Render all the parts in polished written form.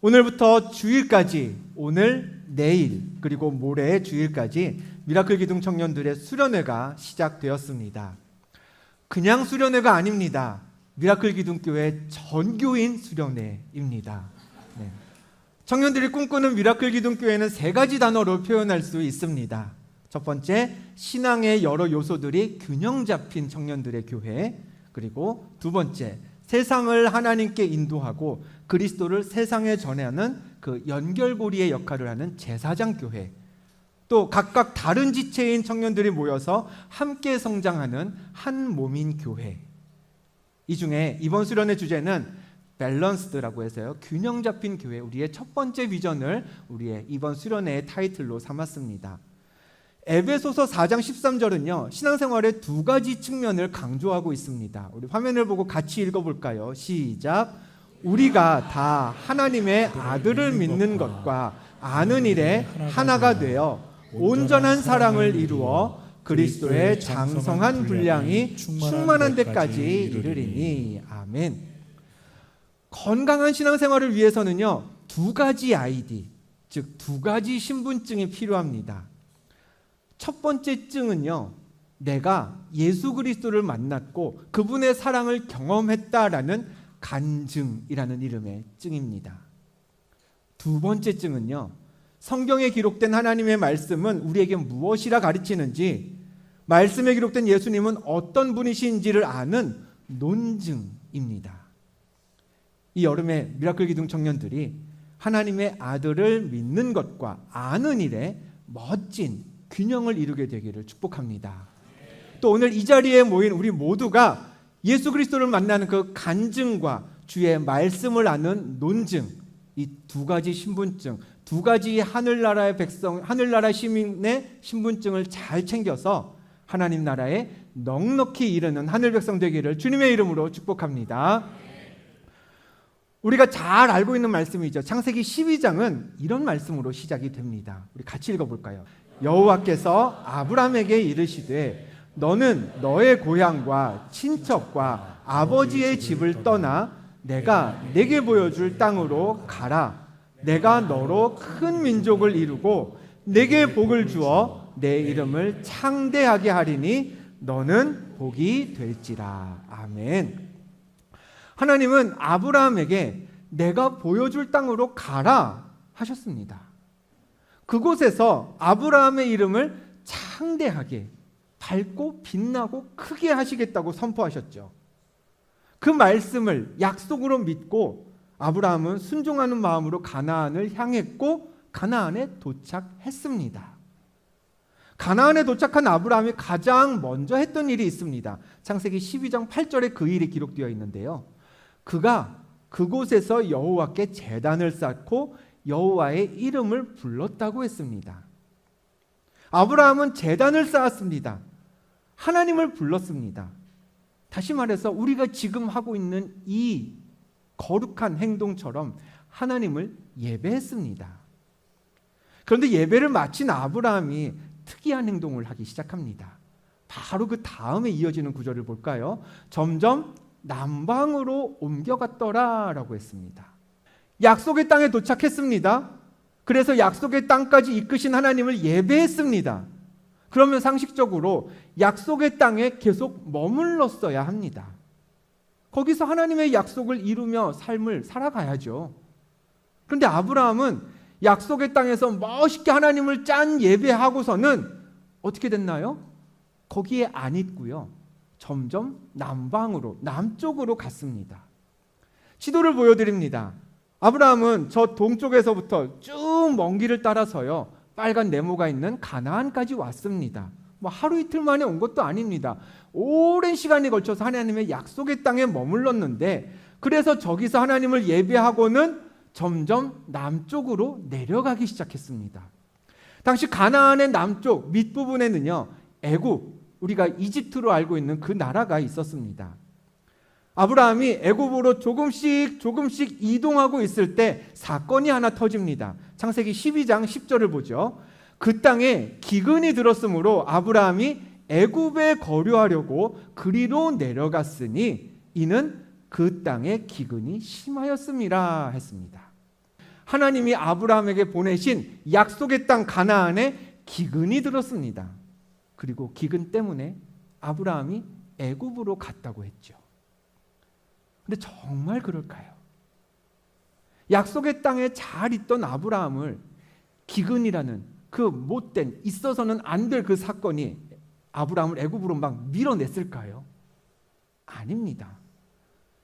오늘부터 주일까지, 오늘, 내일, 그리고 모레 주일까지 미라클 기둥 청년들의 수련회가 시작되었습니다. 그냥 수련회가 아닙니다. 미라클 기둥교회 전교인 수련회입니다. 네. 청년들이 꿈꾸는 미라클 기둥교회는 세 가지 단어로 표현할 수 있습니다. 첫 번째, 신앙의 여러 요소들이 균형 잡힌 청년들의 교회. 그리고 두 번째, 세상을 하나님께 인도하고 그리스도를 세상에 전하는 그 연결고리의 역할을 하는 제사장 교회. 또 각각 다른 지체인 청년들이 모여서 함께 성장하는 한 몸인 교회. 이 중에 이번 수련의 주제는 밸런스드라고 해서요, 균형 잡힌 교회, 우리의 첫 번째 비전을 우리의 이번 수련회의 타이틀로 삼았습니다. 에베소서 4장 13절은요, 신앙생활의 두 가지 측면을 강조하고 있습니다. 우리 화면을 보고 같이 읽어볼까요? 시작. 우리가 다 하나님의 아들을 믿는 것과 아는 일에 하나가 되어 온전한 사랑을 이루어 그리스도의 장성한 분량이 충만한 데까지 이르리니. 아멘. 건강한 신앙생활을 위해서는요, 두 가지 아이디, 즉 두 가지 신분증이 필요합니다. 첫 번째 증은요, 내가 예수 그리스도를 만났고 그분의 사랑을 경험했다라는 간증이라는 이름의 증입니다. 두 번째 증은요, 성경에 기록된 하나님의 말씀은 우리에게 무엇이라 가르치는지, 말씀에 기록된 예수님은 어떤 분이신지를 아는 논증입니다. 이 여름에 미라클 기둥 청년들이 하나님의 아들을 믿는 것과 아는 일에 멋진 균형을 이루게 되기를 축복합니다. 또 오늘 이 자리에 모인 우리 모두가 예수 그리스도를 만나는 그 간증과 주의 말씀을 아는 논증, 이 두 가지 신분증, 두 가지 하늘나라의 백성, 하늘나라 시민의 신분증을 잘 챙겨서 하나님 나라에 넉넉히 이르는 하늘 백성 되기를 주님의 이름으로 축복합니다. 우리가 잘 알고 있는 말씀이죠. 창세기 12장은 이런 말씀으로 시작이 됩니다. 우리 같이 읽어볼까요? 여호와께서 아브라함에게 이르시되 너는 너의 고향과 친척과 아버지의 집을 떠나 내가 내게 보여줄 땅으로 가라. 내가 너로 큰 민족을 이루고 내게 복을 주어 내 이름을 창대하게 하리니 너는 복이 될지라. 아멘. 하나님은 아브라함에게 내가 보여줄 땅으로 가라 하셨습니다. 그곳에서 아브라함의 이름을 창대하게, 밝고 빛나고 크게 하시겠다고 선포하셨죠. 그 말씀을 약속으로 믿고 아브라함은 순종하는 마음으로 가나안을 향했고 가나안에 도착했습니다. 가나안에 도착한 아브라함이 가장 먼저 했던 일이 있습니다. 창세기 12장 8절에 그 일이 기록되어 있는데요. 그가 그곳에서 여호와께 제단을 쌓고 여호와의 이름을 불렀다고 했습니다. 아브라함은 제단을 쌓았습니다. 하나님을 불렀습니다. 다시 말해서 우리가 지금 하고 있는 이 거룩한 행동처럼 하나님을 예배했습니다. 그런데 예배를 마친 아브라함이 특이한 행동을 하기 시작합니다. 바로 그 다음에 이어지는 구절을 볼까요? 점점 남방으로 옮겨갔더라라고 했습니다. 약속의 땅에 도착했습니다. 그래서 약속의 땅까지 이끄신 하나님을 예배했습니다. 그러면 상식적으로 약속의 땅에 계속 머물렀어야 합니다. 거기서 하나님의 약속을 이루며 삶을 살아가야죠. 그런데 아브라함은 약속의 땅에서 멋있게 하나님을 짠 예배하고서는 어떻게 됐나요? 거기에 안 있고요. 점점 남방으로, 남쪽으로 갔습니다. 지도를 보여드립니다. 아브라함은 저 동쪽에서부터 쭉 먼 길을 따라서요, 빨간 네모가 있는 가나안까지 왔습니다. 뭐 하루 이틀 만에 온 것도 아닙니다. 오랜 시간이 걸쳐서 하나님의 약속의 땅에 머물렀는데, 그래서 저기서 하나님을 예배하고는 점점 남쪽으로 내려가기 시작했습니다. 당시 가나안의 남쪽 밑부분에는요, 애굽, 우리가 이집트로 알고 있는 그 나라가 있었습니다. 아브라함이 애굽으로 조금씩 이동하고 있을 때 사건이 하나 터집니다. 창세기 12장 10절을 보죠. 그 땅에 기근이 들었으므로 아브라함이 애굽에 거류하려고 그리로 내려갔으니 이는 그 땅에 기근이 심하였음이라 했습니다. 하나님이 아브라함에게 보내신 약속의 땅 가나안에 기근이 들었습니다. 그리고 기근 때문에 아브라함이 애굽으로 갔다고 했죠. 근데 정말 그럴까요? 약속의 땅에 잘 있던 아브라함을 기근이라는 그 못된, 있어서는 안 될 그 사건이 아브라함을 애굽으로 막 밀어냈을까요? 아닙니다.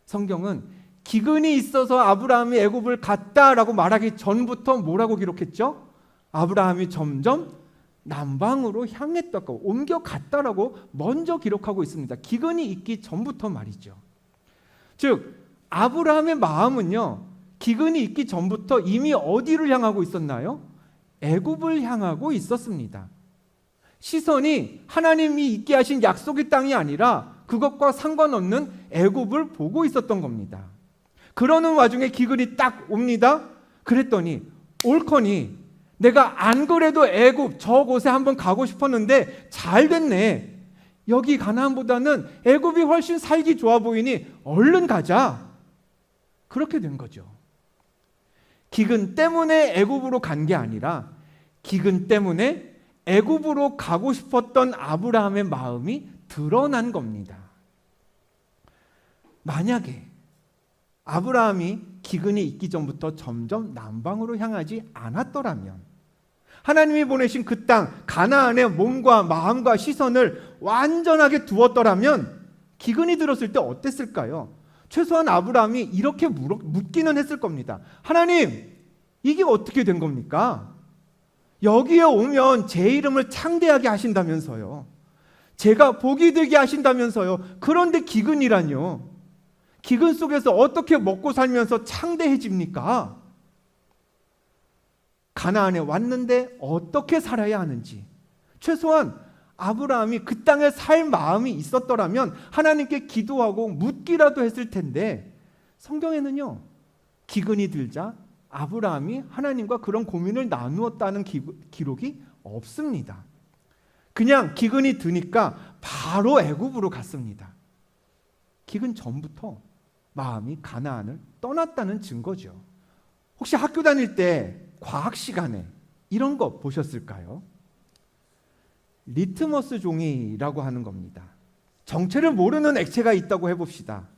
성경은 기근이 있어서 아브라함이 애굽을 갔다라고 말하기 전부터 뭐라고 기록했죠? 아브라함이 점점 남방으로 향했다고, 옮겨갔다라고 먼저 기록하고 있습니다. 기근이 있기 전부터 말이죠. 즉 아브라함의 마음은요, 기근이 있기 전부터 이미 어디를 향하고 있었나요? 애굽을 향하고 있었습니다. 시선이 하나님이 있게 하신 약속의 땅이 아니라 그것과 상관없는 애굽을 보고 있었던 겁니다. 그러는 와중에 기근이 딱 옵니다. 그랬더니 옳거니 내가 안 그래도 애굽 저곳에 한번 가고 싶었는데 잘 됐네. 여기 가나안보다는 애굽이 훨씬 살기 좋아 보이니 얼른 가자. 그렇게 된 거죠. 기근 때문에 애굽으로 간 게 아니라 기근 때문에 애굽으로 가고 싶었던 아브라함의 마음이 드러난 겁니다. 만약에 아브라함이 기근이 있기 전부터 점점 남방으로 향하지 않았더라면, 하나님이 보내신 그 땅 가나안의 몸과 마음과 시선을 완전하게 두었더라면 기근이 들었을 때 어땠을까요? 최소한 아브라함이 이렇게 묻기는 했을 겁니다. 하나님, 이게 어떻게 된 겁니까? 여기에 오면 제 이름을 창대하게 하신다면서요. 제가 복이 되게 하신다면서요. 그런데 기근이라뇨. 기근 속에서 어떻게 먹고 살면서 창대해집니까? 가나안에 왔는데 어떻게 살아야 하는지, 최소한 아브라함이 그 땅에 살 마음이 있었더라면 하나님께 기도하고 묻기라도 했을 텐데, 성경에는요, 기근이 들자 아브라함이 하나님과 그런 고민을 나누었다는 기록이 없습니다. 그냥 기근이 드니까 바로 애굽으로 갔습니다. 기근 전부터 마음이 가나안을 떠났다는 증거죠. 혹시 학교 다닐 때 과학 시간에 이런 거 보셨을까요? 리트머스 종이라고 하는 겁니다. 정체를 모르는 액체가 있다고 해봅시다.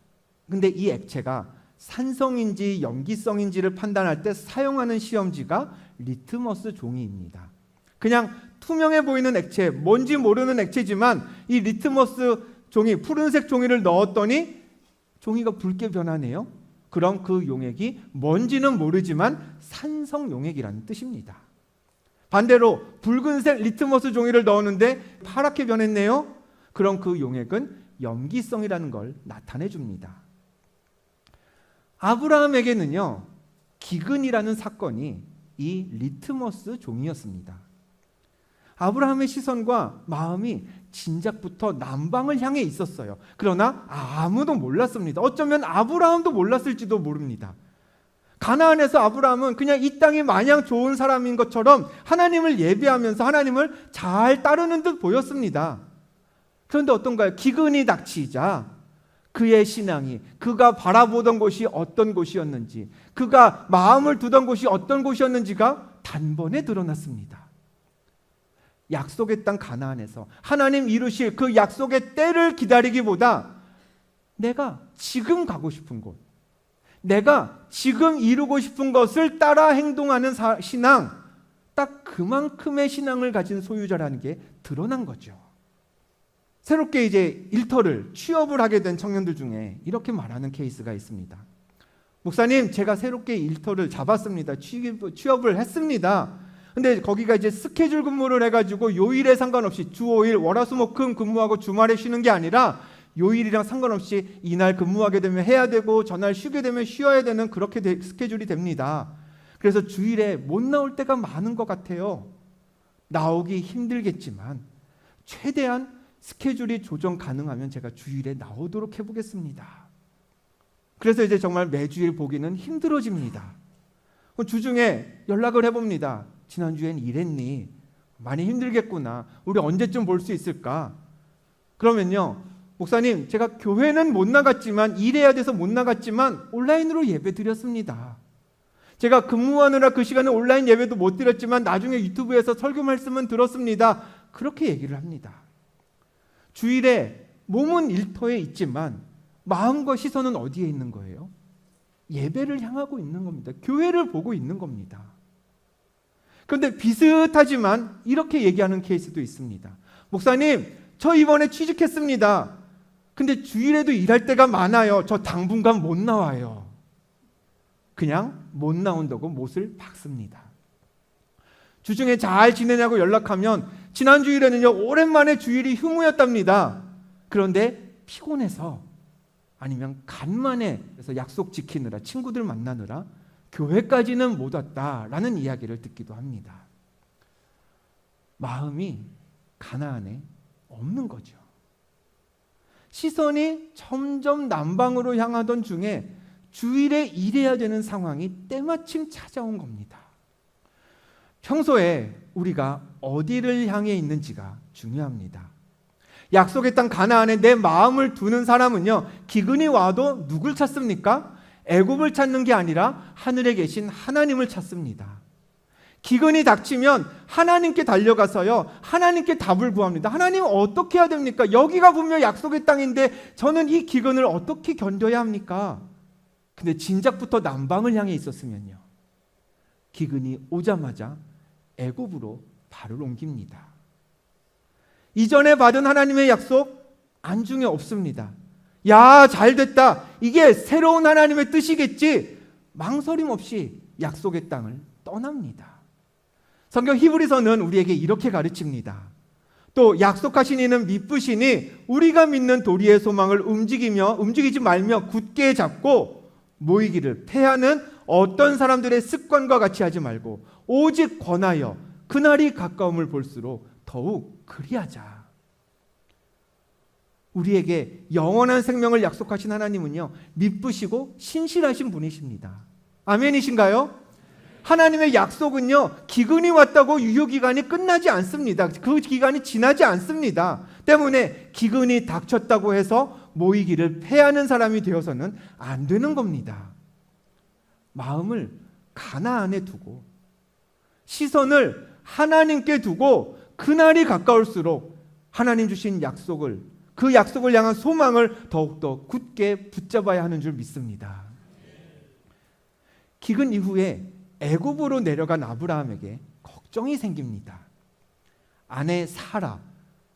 근데 이 액체가 산성인지 염기성인지를 판단할 때 사용하는 시험지가 리트머스 종이입니다. 그냥 투명해 보이는 액체, 뭔지 모르는 액체지만 이 리트머스 종이, 푸른색 종이를 넣었더니 종이가 붉게 변하네요. 그럼 그 용액이 뭔지는 모르지만 산성 용액이라는 뜻입니다. 반대로 붉은색 리트머스 종이를 넣었는데 파랗게 변했네요. 그럼 그 용액은 염기성이라는 걸 나타내 줍니다. 아브라함에게는요, 기근이라는 사건이 이 리트머스 종이었습니다. 아브라함의 시선과 마음이 진작부터 남방을 향해 있었어요. 그러나 아무도 몰랐습니다. 어쩌면 아브라함도 몰랐을지도 모릅니다. 가나안에서 아브라함은 그냥 이 땅이 마냥 좋은 사람인 것처럼 하나님을 예배하면서 하나님을 잘 따르는 듯 보였습니다. 그런데 어떤가요? 기근이 닥치자 그의 신앙이, 그가 바라보던 곳이 어떤 곳이었는지, 그가 마음을 두던 곳이 어떤 곳이었는지가 단번에 드러났습니다. 약속의 땅 가나안에서 하나님 이루실 그 약속의 때를 기다리기보다 내가 지금 가고 싶은 곳, 내가 지금 이루고 싶은 것을 따라 행동하는 신앙, 딱 그만큼의 신앙을 가진 소유자라는 게 드러난 거죠. 새롭게 이제 일터를, 취업을 하게 된 청년들 중에 이렇게 말하는 케이스가 있습니다. 목사님, 제가 새롭게 일터를 잡았습니다. 취업을 했습니다. 근데 거기가 이제 스케줄 근무를 해가지고 요일에 상관없이 주 5일 월화수목금 근무하고 주말에 쉬는 게 아니라 요일이랑 상관없이 이날 근무하게 되면 해야 되고 저날 쉬게 되면 쉬어야 되는 그렇게 스케줄이 됩니다. 그래서 주일에 못 나올 때가 많은 것 같아요. 나오기 힘들겠지만 최대한 스케줄이 조정 가능하면 제가 주일에 나오도록 해보겠습니다. 그래서 이제 정말 매주일 보기는 힘들어집니다. 주중에 연락을 해봅니다. 지난주엔 일했니? 많이 힘들겠구나. 우리 언제쯤 볼 수 있을까? 그러면요, 목사님, 제가 교회는 못 나갔지만, 일해야 돼서 못 나갔지만 온라인으로 예배 드렸습니다. 제가 근무하느라 그 시간에 온라인 예배도 못 드렸지만 나중에 유튜브에서 설교 말씀은 들었습니다. 그렇게 얘기를 합니다. 주일에 몸은 일터에 있지만 마음과 시선은 어디에 있는 거예요? 예배를 향하고 있는 겁니다. 교회를 보고 있는 겁니다. 그런데 비슷하지만 이렇게 얘기하는 케이스도 있습니다. 목사님, 저 이번에 취직했습니다. 근데 주일에도 일할 때가 많아요. 저 당분간 못 나와요. 그냥 못 나온다고 못을 박습니다. 주중에 잘 지내냐고 연락하면 지난 주일에는요, 오랜만에 주일이 휴무였답니다. 그런데 피곤해서 아니면 간만에 그래서 약속 지키느라 친구들 만나느라 교회까지는 못 왔다라는 이야기를 듣기도 합니다. 마음이 가나안에 없는 거죠. 시선이 점점 남방으로 향하던 중에 주일에 일해야 되는 상황이 때마침 찾아온 겁니다. 평소에 우리가 어디를 향해 있는지가 중요합니다. 약속의 땅 가나안에 내 마음을 두는 사람은요, 기근이 와도 누굴 찾습니까? 애굽을 찾는 게 아니라 하늘에 계신 하나님을 찾습니다. 기근이 닥치면 하나님께 달려가서요, 하나님께 답을 구합니다. 하나님 어떻게 해야 됩니까? 여기가 분명 약속의 땅인데 저는 이 기근을 어떻게 견뎌야 합니까? 근데 진작부터 남방을 향해 있었으면요, 기근이 오자마자 애굽으로 발을 옮깁니다. 이전에 받은 하나님의 약속 안중에 없습니다. 야, 잘됐다. 이게 새로운 하나님의 뜻이겠지. 망설임 없이 약속의 땅을 떠납니다. 성경 히브리서는 우리에게 이렇게 가르칩니다. 또 약속하신 이는 미쁘시니 우리가 믿는 도리의 소망을 움직이지 말며 굳게 잡고 모이기를 패하는 어떤 사람들의 습관과 같이 하지 말고 오직 권하여 그날이 가까움을 볼수록 더욱 그리하자. 우리에게 영원한 생명을 약속하신 하나님은요, 미쁘시고 신실하신 분이십니다. 아멘이신가요? 하나님의 약속은요, 기근이 왔다고 유효기간이 끝나지 않습니다. 그 기간이 지나지 않습니다. 때문에 기근이 닥쳤다고 해서 모이기를 패하는 사람이 되어서는 안 되는 겁니다. 마음을 가나안에 두고 시선을 하나님께 두고 그날이 가까울수록 하나님 주신 약속을, 그 약속을 향한 소망을 더욱더 굳게 붙잡아야 하는 줄 믿습니다. 기근 이후에 애굽으로 내려간 아브라함에게 걱정이 생깁니다. 아내 사라,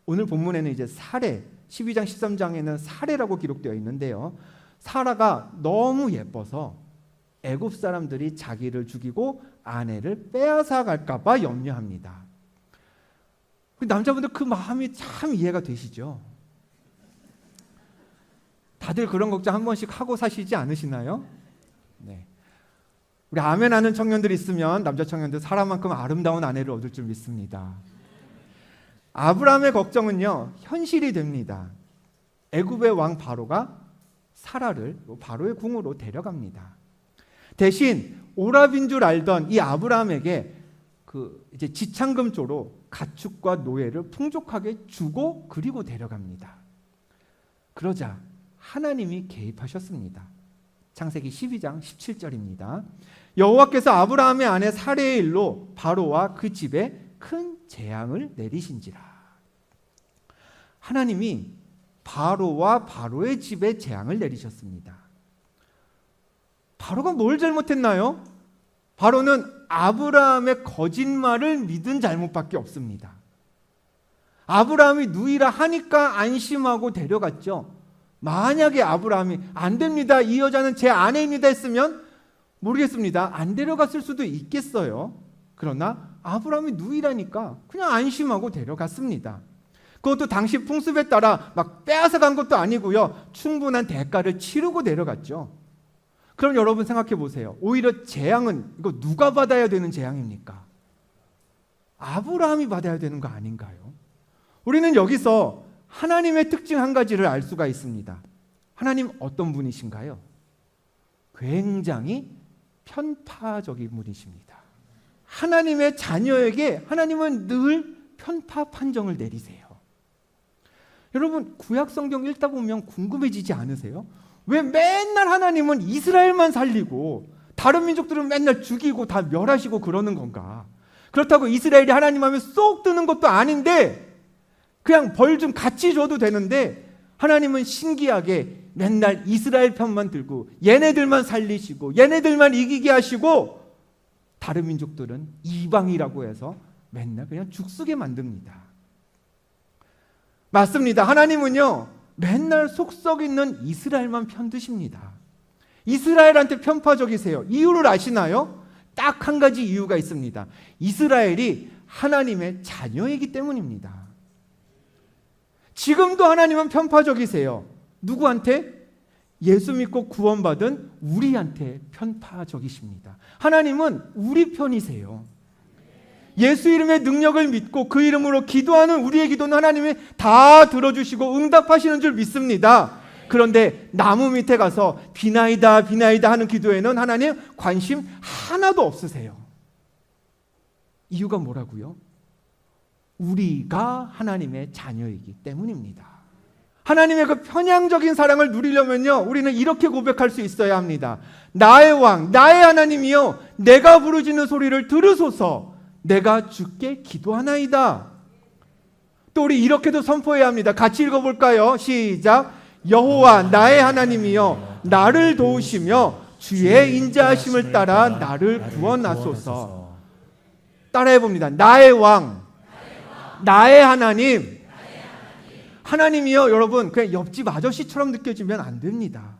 오늘 본문에는 이제 사레, 12장 13장에는 사레라고 기록되어 있는데요, 사라가 너무 예뻐서 애굽 사람들이 자기를 죽이고 아내를 빼앗아 갈까 봐 염려합니다. 남자분들 그 마음이 참 이해가 되시죠? 다들 그런 걱정 한 번씩 하고 사시지 않으시나요? 네. 우리 아멘 하는 청년들이 있으면 남자 청년들 사람만큼 아름다운 아내를 얻을 줄 믿습니다. 아브라함의 걱정은요, 현실이 됩니다. 애굽의 왕 바로가 사라를 바로의 궁으로 데려갑니다. 대신 오랍인 줄 알던 이 아브라함에게 이제 지창금조로 가축과 노예를 풍족하게 주고 그리고 데려갑니다. 그러자 하나님이 개입하셨습니다. 창세기 12장 17절입니다. 여호와께서 아브라함의 아내 사레의 일로 바로와 그 집에 큰 재앙을 내리신지라. 하나님이 바로와 바로의 집에 재앙을 내리셨습니다. 바로가 뭘 잘못했나요? 바로는 아브라함의 거짓말을 믿은 잘못밖에 없습니다. 아브라함이 누이라 하니까 안심하고 데려갔죠. 만약에 아브라함이 안 됩니다, 이 여자는 제 아내입니다 했으면 모르겠습니다, 안 데려갔을 수도 있겠어요. 그러나 아브라함이 누이라니까 그냥 안심하고 데려갔습니다. 그것도 당시 풍습에 따라 막 빼앗아 간 것도 아니고요, 충분한 대가를 치르고 데려갔죠. 그럼 여러분 생각해 보세요. 오히려 재앙은 이거 누가 받아야 되는 재앙입니까? 아브라함이 받아야 되는 거 아닌가요? 우리는 여기서 하나님의 특징 한 가지를 알 수가 있습니다. 하나님 어떤 분이신가요? 굉장히 편파적인 분이십니다. 하나님의 자녀에게 하나님은 늘 편파 판정을 내리세요. 여러분, 구약 성경 읽다 보면 궁금해지지 않으세요? 왜 맨날 하나님은 이스라엘만 살리고 다른 민족들은 맨날 죽이고 다 멸하시고 그러는 건가? 그렇다고 이스라엘이 하나님 하면 쏙 드는 것도 아닌데 그냥 벌 좀 같이 줘도 되는데 하나님은 신기하게 맨날 이스라엘 편만 들고 얘네들만 살리시고 얘네들만 이기게 하시고 다른 민족들은 이방이라고 해서 맨날 그냥 죽쓰게 만듭니다. 맞습니다. 하나님은요 맨날 속썩 있는 이스라엘만 편드십니다. 이스라엘한테 편파적이세요. 이유를 아시나요? 딱 한 가지 이유가 있습니다. 이스라엘이 하나님의 자녀이기 때문입니다. 지금도 하나님은 편파적이세요. 누구한테? 예수 믿고 구원받은 우리한테 편파적이십니다. 하나님은 우리 편이세요. 예수 이름의 능력을 믿고 그 이름으로 기도하는 우리의 기도는 하나님이 다 들어주시고 응답하시는 줄 믿습니다. 그런데 나무 밑에 가서 비나이다 비나이다 하는 기도에는 하나님 관심 하나도 없으세요. 이유가 뭐라고요? 우리가 하나님의 자녀이기 때문입니다. 하나님의 그 편향적인 사랑을 누리려면요 우리는 이렇게 고백할 수 있어야 합니다. 나의 왕, 나의 하나님이여 내가 부르짖는 소리를 들으소서. 내가 주께 기도하나이다. 또 우리 이렇게도 선포해야 합니다. 같이 읽어볼까요? 시작. 여호와 나의 하나님이여 나를 도우시며 주의 인자하심을 따라 나를 구원하소서. 따라해봅니다. 나의 왕, 나의 하나님. 하나님이요 여러분 그냥 옆집 아저씨처럼 느껴지면 안 됩니다.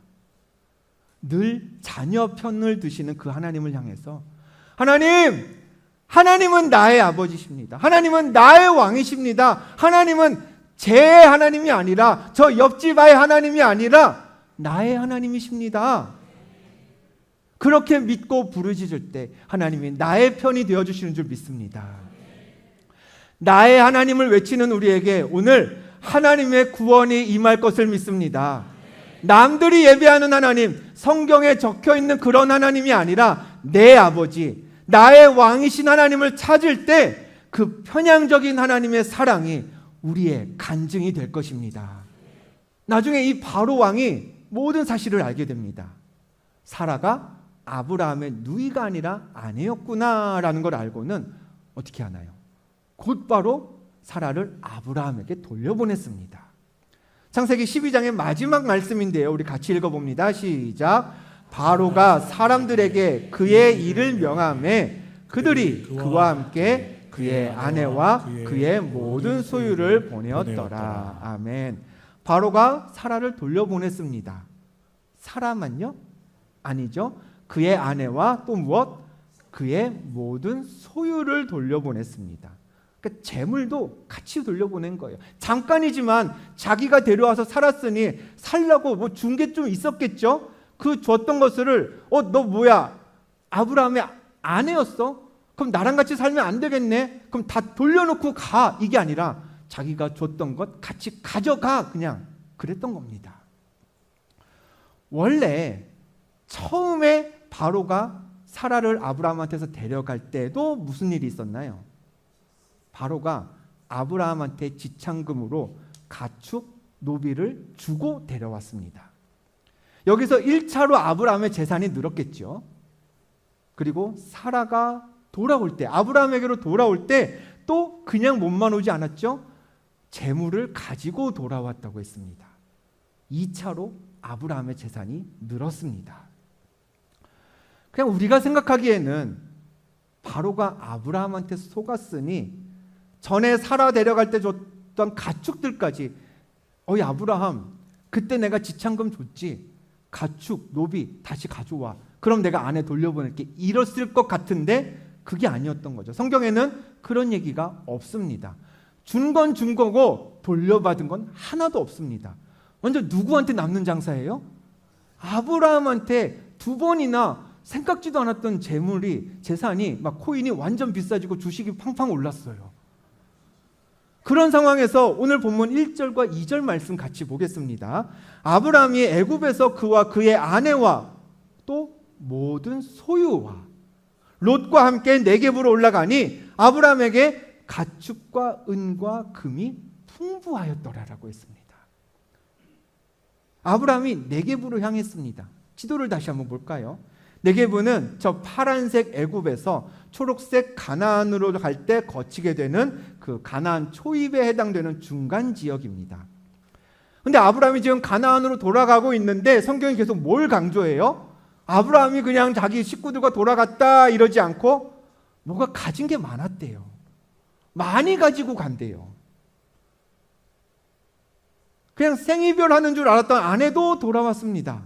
늘 자녀 편을 드시는 그 하나님을 향해서 하나님은 나의 아버지십니다. 하나님은 나의 왕이십니다. 하나님은 제 하나님이 아니라 저 옆집 아이 하나님이 아니라 나의 하나님이십니다. 그렇게 믿고 부르짖을 때 하나님이 나의 편이 되어주시는 줄 믿습니다. 나의 하나님을 외치는 우리에게 오늘 하나님의 구원이 임할 것을 믿습니다. 남들이 예배하는 하나님, 성경에 적혀있는 그런 하나님이 아니라 내 아버지, 나의 왕이신 하나님을 찾을 때 그 편향적인 하나님의 사랑이 우리의 간증이 될 것입니다. 나중에 이 바로 왕이 모든 사실을 알게 됩니다. 사라가 아브라함의 누이가 아니라 아내였구나라는 걸 알고는 어떻게 하나요? 곧바로 사라를 아브라함에게 돌려보냈습니다. 창세기 12장의 마지막 말씀인데요. 우리 같이 읽어봅니다. 시작. 바로가 사람들에게 그의 일을 명하매 그들이 그와 함께 그의 아내와 그의 모든 소유를 보내었더라. 아멘. 바로가 사라를 돌려보냈습니다. 사라만요? 아니죠. 그의 아내와 또 무엇? 그의 모든 소유를 돌려보냈습니다. 그러니까 재물도 같이 돌려보낸 거예요. 잠깐이지만 자기가 데려와서 살았으니 살라고 뭐 준 게 좀 있었겠죠. 그 줬던 것을 너 뭐야? 아브라함의 아내였어? 그럼 나랑 같이 살면 안 되겠네? 그럼 다 돌려놓고 가. 이게 아니라 자기가 줬던 것 같이 가져가. 그냥 그랬던 겁니다. 원래 처음에 바로가 사라를 아브라함한테서 데려갈 때도 무슨 일이 있었나요? 바로가 아브라함한테 지참금으로 가축, 노비를 주고 데려왔습니다. 여기서 1차로 아브라함의 재산이 늘었겠죠. 그리고 사라가 돌아올 때, 아브라함에게로 돌아올 때 또 그냥 몸만 오지 않았죠. 재물을 가지고 돌아왔다고 했습니다. 2차로 아브라함의 재산이 늘었습니다. 그냥 우리가 생각하기에는 바로가 아브라함한테 속았으니 전에 사라 데려갈 때 줬던 가축들까지 어이 아브라함 그때 내가 지참금 줬지 가축 노비 다시 가져와 그럼 내가 아내 돌려보낼게 이랬을 것 같은데 그게 아니었던 거죠. 성경에는 그런 얘기가 없습니다. 준 건 준 거고 돌려받은 건 하나도 없습니다. 먼저 누구한테 남는 장사예요? 아브라함한테 2번이나 생각지도 않았던 재산이 막 코인이 완전 비싸지고 주식이 팡팡 올랐어요. 그런 상황에서 오늘 본문 1절과 2절 말씀 같이 보겠습니다. 아브라함이 애굽에서 그와 그의 아내와 또 모든 소유와 롯과 함께 네겝으로 올라가니 아브라함에게 가축과 은과 금이 풍부하였더라라고 했습니다. 아브라함이 네겝으로 향했습니다. 지도를 다시 한번 볼까요? 네게부는 저 파란색 애굽에서 초록색 가나안으로 갈 때 거치게 되는 그 가나안 초입에 해당되는 중간 지역입니다. 근데 아브라함이 지금 가나안으로 돌아가고 있는데 성경이 계속 뭘 강조해요? 아브라함이 그냥 자기 식구들과 돌아갔다 이러지 않고 뭐가 가진 게 많았대요. 많이 가지고 간대요. 그냥 생이별하는 줄 알았던 아내도 돌아왔습니다.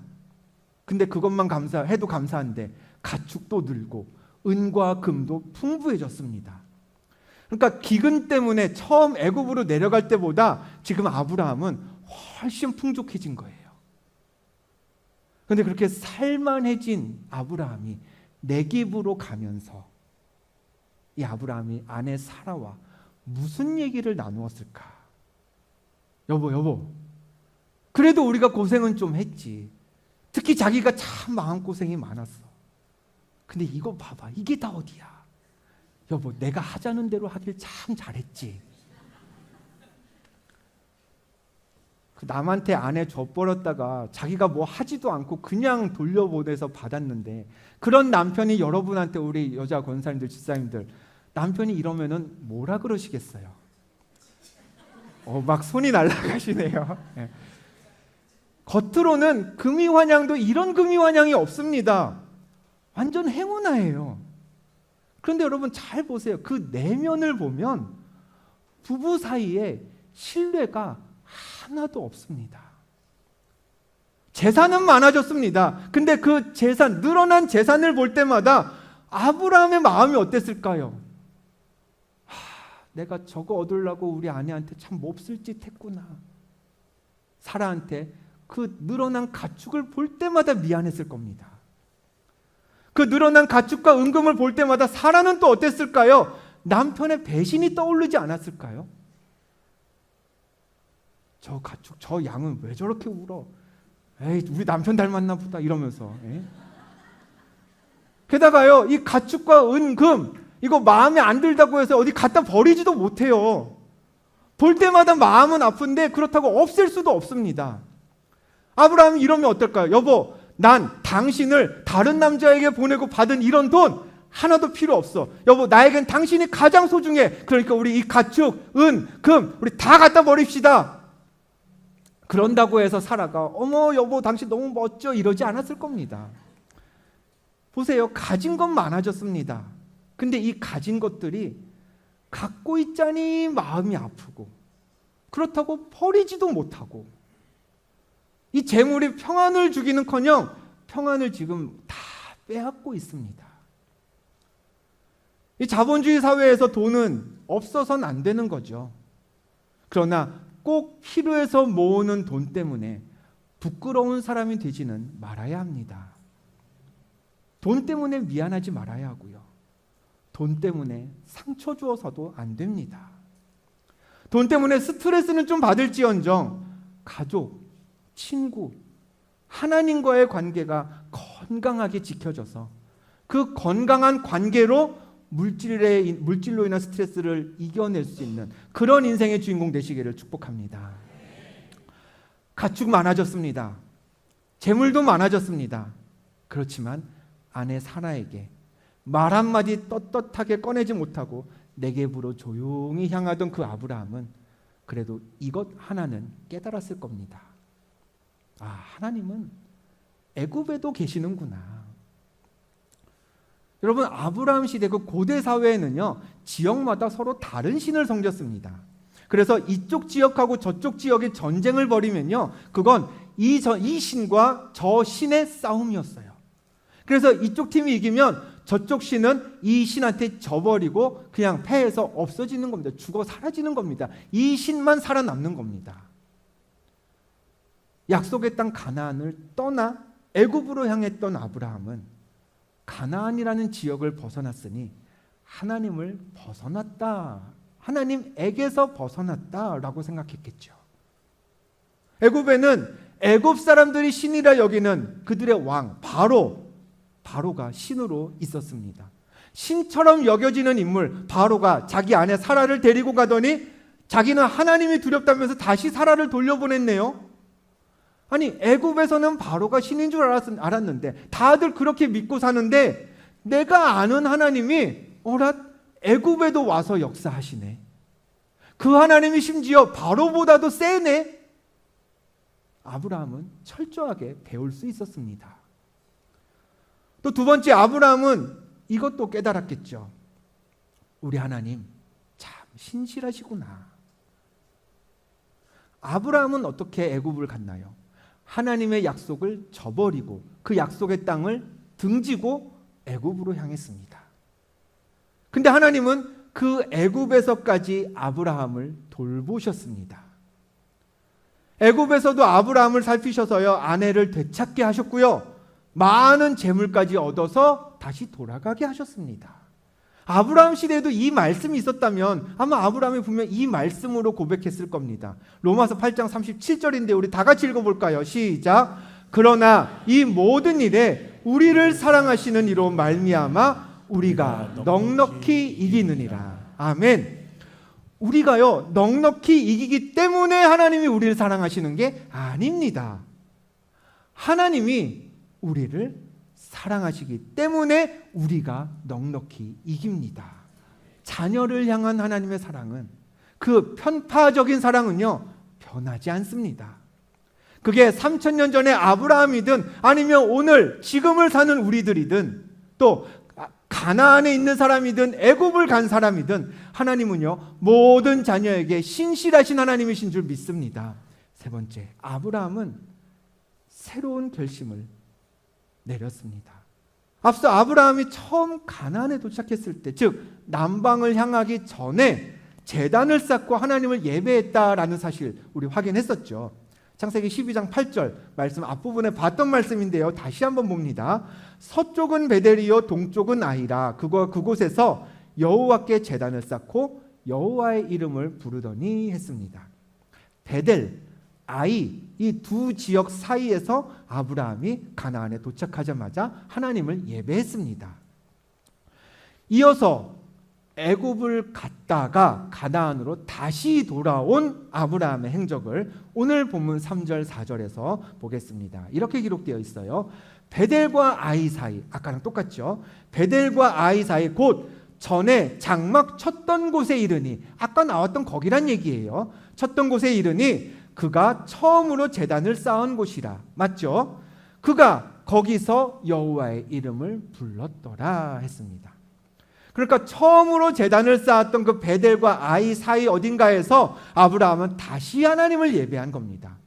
근데 그것만 해도 감사한데 가축도 늘고 은과 금도 풍부해졌습니다. 그러니까 기근 때문에 처음 애굽으로 내려갈 때보다 지금 아브라함은 훨씬 풍족해진 거예요. 그런데 그렇게 살만해진 아브라함이 네겝으로 가면서 이 아브라함이 아내 사라와 무슨 얘기를 나누었을까? 여보, 그래도 우리가 고생은 좀 했지. 특히 자기가 참 마음고생이 많았어. 근데 이거 봐봐, 이게 다 어디야? 여보, 내가 하자는 대로 하길 참 잘했지. 남한테 아내 줘버렸다가 자기가 뭐 하지도 않고 그냥 돌려보내서 받았는데, 그런 남편이 여러분한테, 우리 여자 권사님들, 집사님들, 남편이 이러면은 뭐라 그러시겠어요? 막 손이 날아가시네요. 네. 겉으로는 금이환양도 이런 금이환양이 없습니다. 완전 행운아예요. 그런데 여러분 잘 보세요. 그 내면을 보면 부부 사이에 신뢰가 하나도 없습니다. 재산은 많아졌습니다. 근데 그 재산, 늘어난 재산을 볼 때마다 아브라함의 마음이 어땠을까요? 내가 저거 얻으려고 우리 아내한테 참 몹쓸 짓 했구나. 사라한테 그 늘어난 가축을 볼 때마다 미안했을 겁니다. 그 늘어난 가축과 은금을 볼 때마다 사라는 또 어땠을까요? 남편의 배신이 떠오르지 않았을까요? 저 가축, 저 양은 왜 저렇게 울어? 에이, 우리 남편 닮았나 보다 이러면서. 게다가요, 이 가축과 은금 이거 마음에 안 들다고 해서 어디 갖다 버리지도 못해요. 볼 때마다 마음은 아픈데 그렇다고 없앨 수도 없습니다. 아브라함이 이러면 어떨까요? 여보, 난 당신을 다른 남자에게 보내고 받은 이런 돈 하나도 필요 없어. 여보, 나에겐 당신이 가장 소중해. 그러니까 우리 이 가축, 은, 금 우리 다 갖다 버립시다. 그런다고 해서 사라가 어머 여보 당신 너무 멋져 이러지 않았을 겁니다. 보세요. 가진 건 많아졌습니다. 근데 이 가진 것들이 갖고 있자니 마음이 아프고, 그렇다고 버리지도 못하고, 이 재물이 평안을 주기는커녕 평안을 지금 다 빼앗고 있습니다. 이 자본주의 사회에서 돈은 없어서는 안 되는 거죠. 그러나 꼭 필요해서 모으는 돈 때문에 부끄러운 사람이 되지는 말아야 합니다. 돈 때문에 미안하지 말아야 하고요. 돈 때문에 상처 주어서도 안 됩니다. 돈 때문에 스트레스는 좀 받을지언정 가족, 친구, 하나님과의 관계가 건강하게 지켜져서 그 건강한 관계로 물질로 인한 스트레스를 이겨낼 수 있는 그런 인생의 주인공 되시기를 축복합니다. 가축 많아졌습니다. 재물도 많아졌습니다. 그렇지만 아내 사라에게 말 한마디 떳떳하게 꺼내지 못하고 네겝으로 조용히 향하던 그 아브라함은 그래도 이것 하나는 깨달았을 겁니다. 하나님은 애굽에도 계시는구나. 여러분, 아브라함 시대 그 고대 사회에는요, 지역마다 서로 다른 신을 섬겼습니다. 그래서 이쪽 지역하고 저쪽 지역의 전쟁을 벌이면요, 그건 이 신과 저 신의 싸움이었어요. 그래서 이쪽 팀이 이기면 저쪽 신은 이 신한테 져버리고 그냥 패해서 없어지는 겁니다. 죽어 사라지는 겁니다. 이 신만 살아남는 겁니다. 약속의 땅 가나안을 떠나 애굽으로 향했던 아브라함은 가나안이라는 지역을 벗어났으니 하나님을 벗어났다, 하나님에게서 벗어났다라고 생각했겠죠. 애굽에는 애굽 사람들이 신이라 여기는 그들의 왕 바로가 신으로 있었습니다. 신처럼 여겨지는 인물 바로가 자기 아내 사라를 데리고 가더니 자기는 하나님이 두렵다면서 다시 사라를 돌려보냈네요. 아니 애굽에서는 바로가 신인 줄 알았는데 다들 그렇게 믿고 사는데 내가 아는 하나님이 어라 애굽에도 와서 역사하시네. 그 하나님이 심지어 바로보다도 세네. 아브라함은 철저하게 배울 수 있었습니다. 또 두 번째, 아브라함은 이것도 깨달았겠죠. 우리 하나님 참 신실하시구나. 아브라함은 어떻게 애굽을 갔나요? 하나님의 약속을 저버리고 그 약속의 땅을 등지고 애굽으로 향했습니다. 근데 하나님은 그 애굽에서까지 아브라함을 돌보셨습니다. 애굽에서도 아브라함을 살피셔서요, 아내를 되찾게 하셨고요, 많은 재물까지 얻어서 다시 돌아가게 하셨습니다. 아브라함 시대에도 이 말씀이 있었다면 아마 아브라함이 분명 이 말씀으로 고백했을 겁니다. 로마서 8장 37절인데 우리 다 같이 읽어볼까요? 시작. 그러나 이 모든 일에 우리를 사랑하시는 이로 말미암아 우리가 넉넉히 이기느니라. 아멘. 우리가요 넉넉히 이기기 때문에 하나님이 우리를 사랑하시는 게 아닙니다. 하나님이 우리를 사랑하시기 때문에 우리가 넉넉히 이깁니다. 자녀를 향한 하나님의 사랑은, 그 편파적인 사랑은요 변하지 않습니다. 그게 3000년 전에 아브라함이든 아니면 오늘 지금을 사는 우리들이든 또 가나안에 있는 사람이든 애굽을 간 사람이든 하나님은요 모든 자녀에게 신실하신 하나님이신 줄 믿습니다. 세 번째, 아브라함은 새로운 결심을 내렸습니다. 앞서 아브라함이 처음 가나안에 도착했을 때, 즉 남방을 향하기 전에 제단을 쌓고 하나님을 예배했다라는 사실 우리 확인했었죠. 창세기 12장 8절 말씀 앞부분에 봤던 말씀인데요, 다시 한번 봅니다. 서쪽은 베델이요 동쪽은 아이라. 그곳에서 여호와께 제단을 쌓고 여호와의 이름을 부르더니 했습니다. 베델, 아이, 이 두 지역 사이에서 아브라함이 가나안에 도착하자마자 하나님을 예배했습니다. 이어서 애굽을 갔다가 가나안으로 다시 돌아온 아브라함의 행적을 오늘 본문 3절 4절에서 보겠습니다. 이렇게 기록되어 있어요. 베델과 아이 사이, 아까랑 똑같죠. 베델과 아이 사이 곧 전에 장막 쳤던 곳에 이르니, 아까 나왔던 거기란 얘기예요. 쳤던 곳에 이르니 그가 처음으로 제단을 쌓은 곳이라. 맞죠? 그가 거기서 여호와의 이름을 불렀더라 했습니다. 그러니까 처음으로 제단을 쌓았던 그 베델과 아이 사이 어딘가에서 아브라함은 다시 하나님을 예배한 겁니다.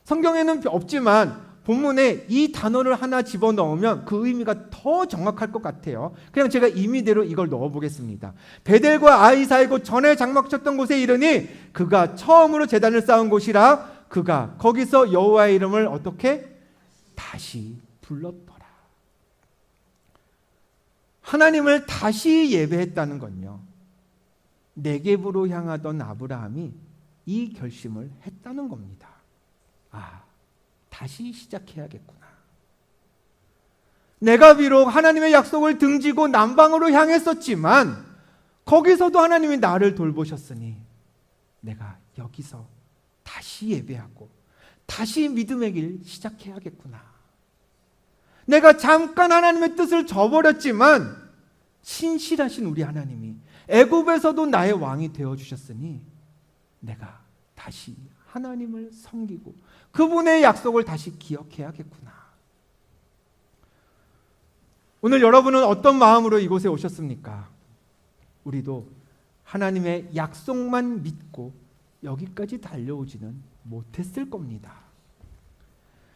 성경에는 없지만 본문에 이 단어를 하나 집어넣으면 그 의미가 더 정확할 것 같아요. 그냥 제가 임의대로 이걸 넣어보겠습니다. 베델과 아이 사이 곧 전에 장막 쳤던 곳에 이르니 그가 처음으로 제단을 쌓은 곳이라. 그가 거기서 여호와의 이름을 어떻게? 다시 불렀더라. 하나님을 다시 예배했다는 건요, 네겝으로 향하던 아브라함이 이 결심을 했다는 겁니다. 아, 다시 시작해야겠구나. 내가 비록 하나님의 약속을 등지고 남방으로 향했었지만 거기서도 하나님이 나를 돌보셨으니 내가 여기서 다시 예배하고 다시 믿음의 길 시작해야겠구나. 내가 잠깐 하나님의 뜻을 저버렸지만 신실하신 우리 하나님이 애굽에서도 나의 왕이 되어주셨으니 내가 다시 하나님을 섬기고 그분의 약속을 다시 기억해야겠구나. 오늘 여러분은 어떤 마음으로 이곳에 오셨습니까? 우리도 하나님의 약속만 믿고 여기까지 달려오지는 못했을 겁니다.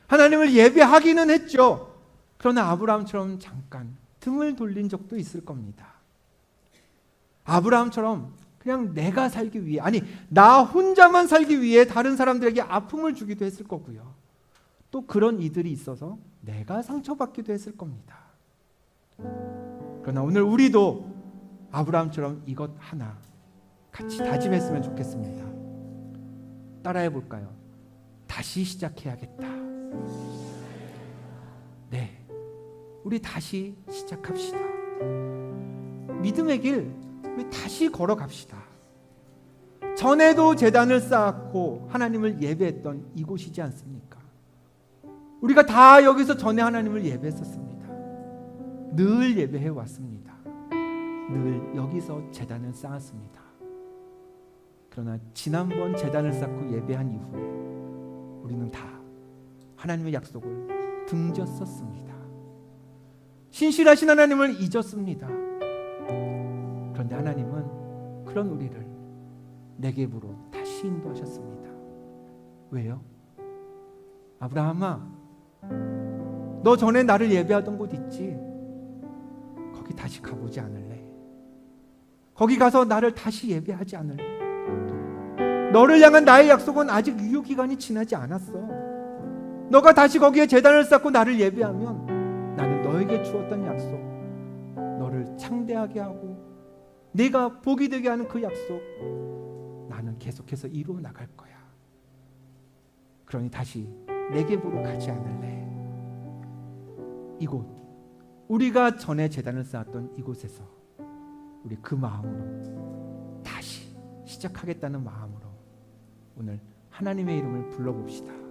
하나님을 예배하기는 했죠. 그러나 아브라함처럼 잠깐 등을 돌린 적도 있을 겁니다. 아브라함처럼 그냥 내가 살기 위해, 아니 나 혼자만 살기 위해 다른 사람들에게 아픔을 주기도 했을 거고요. 또 그런 이들이 있어서 내가 상처받기도 했을 겁니다. 그러나 오늘 우리도 아브라함처럼 이것 하나 같이 다짐했으면 좋겠습니다. 따라해 볼까요? 다시 시작해야겠다. 네, 우리 다시 시작합시다. 믿음의 길 우리 다시 걸어갑시다. 전에도 제단을 쌓았고 하나님을 예배했던 이곳이지 않습니까? 우리가 다 여기서 전에 하나님을 예배했었습니다. 늘 예배해 왔습니다. 늘 여기서 제단을 쌓았습니다. 그러나 지난번 제단을 쌓고 예배한 이후에 우리는 다 하나님의 약속을 등졌었습니다. 신실하신 하나님을 잊었습니다. 그런데 하나님은 그런 우리를 네겝으로 다시 인도하셨습니다. 왜요? 아브라함아, 너 전에 나를 예배하던 곳 있지? 거기 다시 가보지 않을래? 거기 가서 나를 다시 예배하지 않을래? 너를 향한 나의 약속은 아직 유효기간이 지나지 않았어. 너가 다시 거기에 제단을 쌓고 나를 예배하면 나는 너에게 주었던 약속, 너를 창대하게 하고 네가 복이 되게 하는 그 약속, 나는 계속해서 이루어 나갈 거야. 그러니 다시 네겝으로 가지 않을래? 이곳, 우리가 전에 제단을 쌓았던 이곳에서 우리 그 마음으로 다시 시작하겠다는 마음으로 오늘 하나님의 이름을 불러봅시다.